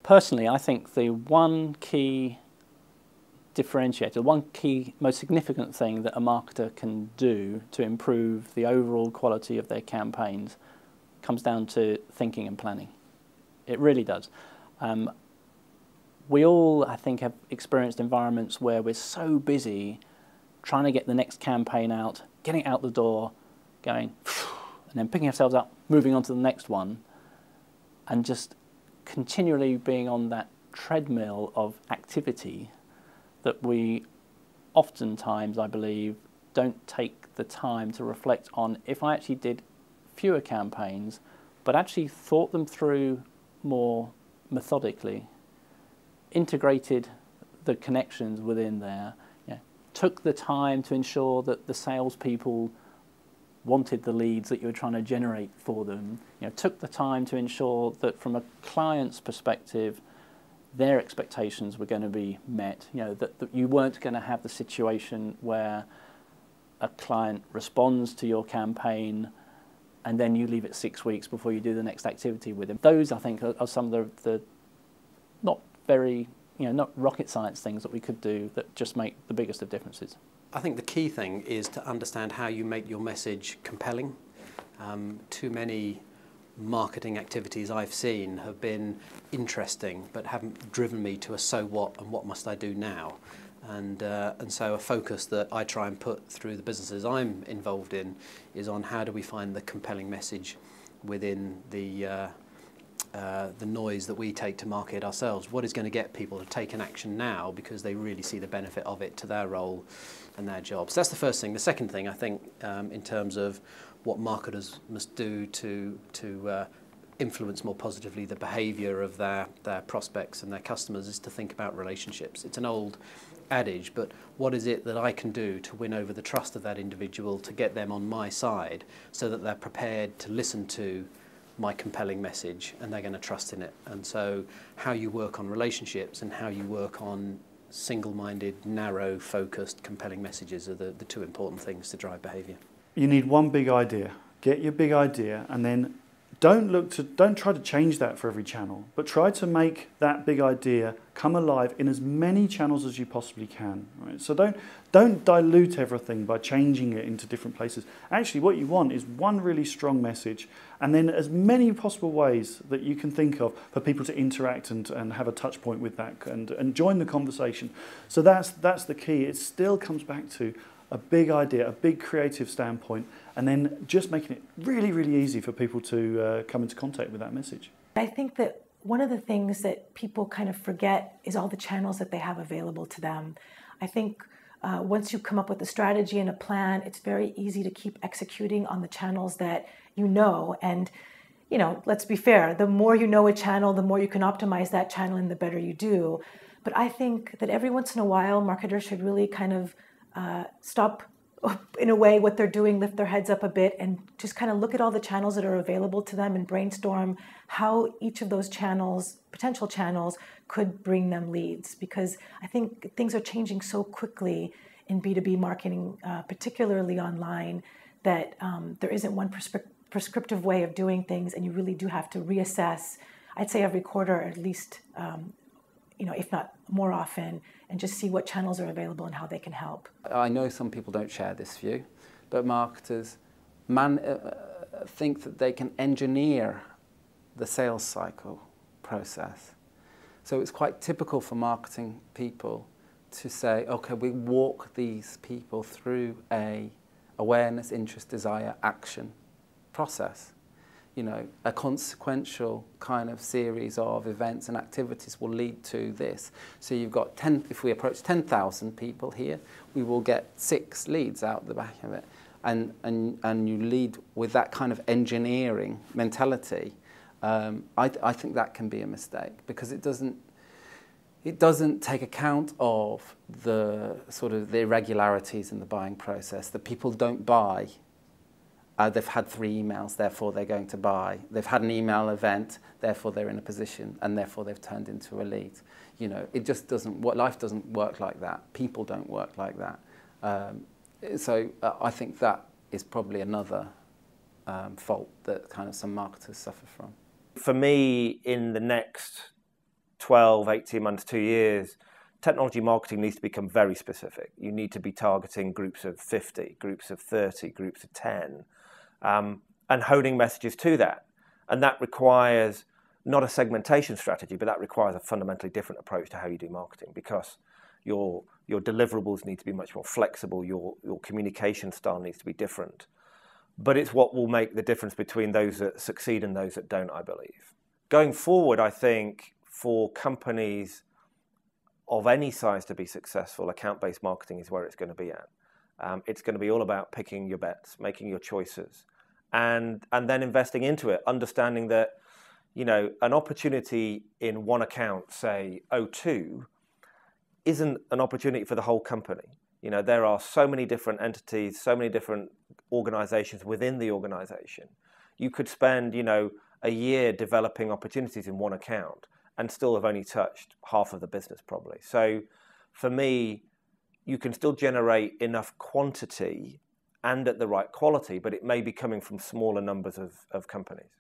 Personally, I think the one key differentiator, one key most significant thing that a marketer can do to improve the overall quality of their campaigns comes down to thinking and planning. It really does. We all, I think, have experienced environments where we're so busy trying to get the next campaign out, getting it out the door, going, and then picking ourselves up, moving on to the next one, and just continually being on that treadmill of activity that we oftentimes, I believe, don't take the time to reflect on. If I actually did fewer campaigns, but actually thought them through more methodically, integrated the connections within there, took the time to ensure that the salespeople wanted the leads that you were trying to generate for them, took the time to ensure that from a client's perspective, their expectations were going to be met, that you weren't going to have the situation where a client responds to your campaign and then you leave it 6 weeks before you do the next activity with them. Those, I think, are some of the not very, not rocket science things that we could do that just make the biggest of differences. I think the key thing is to understand how you make your message compelling. Too many marketing activities I've seen have been interesting but haven't driven me to a so what and what must I do now. And so a focus that I try and put through the businesses I'm involved in is on how do we find the compelling message within the noise that we take to market ourselves. What is going to get people to take an action now because they really see the benefit of it to their role and their jobs. So that's the first thing. The second thing, I think, in terms of what marketers must do to influence more positively the behaviour of their prospects and their customers, is to think about relationships. It's an old adage, but what is it that I can do to win over the trust of that individual, to get them on my side so that they're prepared to listen to my compelling message and they're going to trust in it. And so how you work on relationships and how you work on single-minded, narrow, focused, compelling messages are the two important things to drive behaviour. You need one big idea. Get your big idea, and then don't try to change that for every channel, but try to make that big idea come alive in as many channels as you possibly can. Right? So don't dilute everything by changing it into different places. Actually, what you want is one really strong message, and then as many possible ways that you can think of for people to interact and have a touch point with that and join the conversation. So that's the key. It still comes back to a big idea, a big creative standpoint, and then just making it really, really easy for people to come into contact with that message. I think that one of the things that people kind of forget is all the channels that they have available to them. I think once you come up with a strategy and a plan, it's very easy to keep executing on the channels that you know. And, let's be fair, the more you know a channel, the more you can optimize that channel and the better you do. But I think that every once in a while, marketers should really kind of stop, in a way, what they're doing, lift their heads up a bit, and just kind of look at all the channels that are available to them and brainstorm how each of those channels, potential channels, could bring them leads. Because I think things are changing so quickly in B2B marketing, particularly online, that there isn't one prescriptive way of doing things, and you really do have to reassess, I'd say every quarter at least, if not more often, and just see what channels are available and how they can help. I know some people don't share this view, but marketers think that they can engineer the sales cycle process. So it's quite typical for marketing people to say, okay, we walk these people through a awareness, interest, desire, action process. A consequential kind of series of events and activities will lead to this. So you've got if we approach 10,000 people here, we will get 6 leads out the back of it. And you lead with that kind of engineering mentality. I think that can be a mistake, because it doesn't take account of the sort of the irregularities in the buying process, that people don't buy. They've had 3 emails, therefore they're going to buy. They've had an email event, therefore they're in a position, and therefore they've turned into a lead. It just doesn't. Life doesn't work like that. People don't work like that. So I think that is probably another fault that kind of some marketers suffer from. For me, in the next 12, 18 months, 2 years, technology marketing needs to become very specific. You need to be targeting groups of 50, groups of 30, groups of 10, and honing messages to that. And that requires not a segmentation strategy, but that requires a fundamentally different approach to how you do marketing, because your deliverables need to be much more flexible, your communication style needs to be different. But it's what will make the difference between those that succeed and those that don't, I believe. Going forward, I think for companies of any size to be successful, account-based marketing is where it's going to be at. It's going to be all about picking your bets, making your choices, and then investing into it, understanding that, you know, an opportunity in one account, say O2, isn't an opportunity for the whole company. You know, there are so many different entities, so many different organizations within the organization. You could spend, you know, a year developing opportunities in one account and still have only touched half of the business probably. So for me, you can still generate enough quantity and at the right quality, but it may be coming from smaller numbers of companies.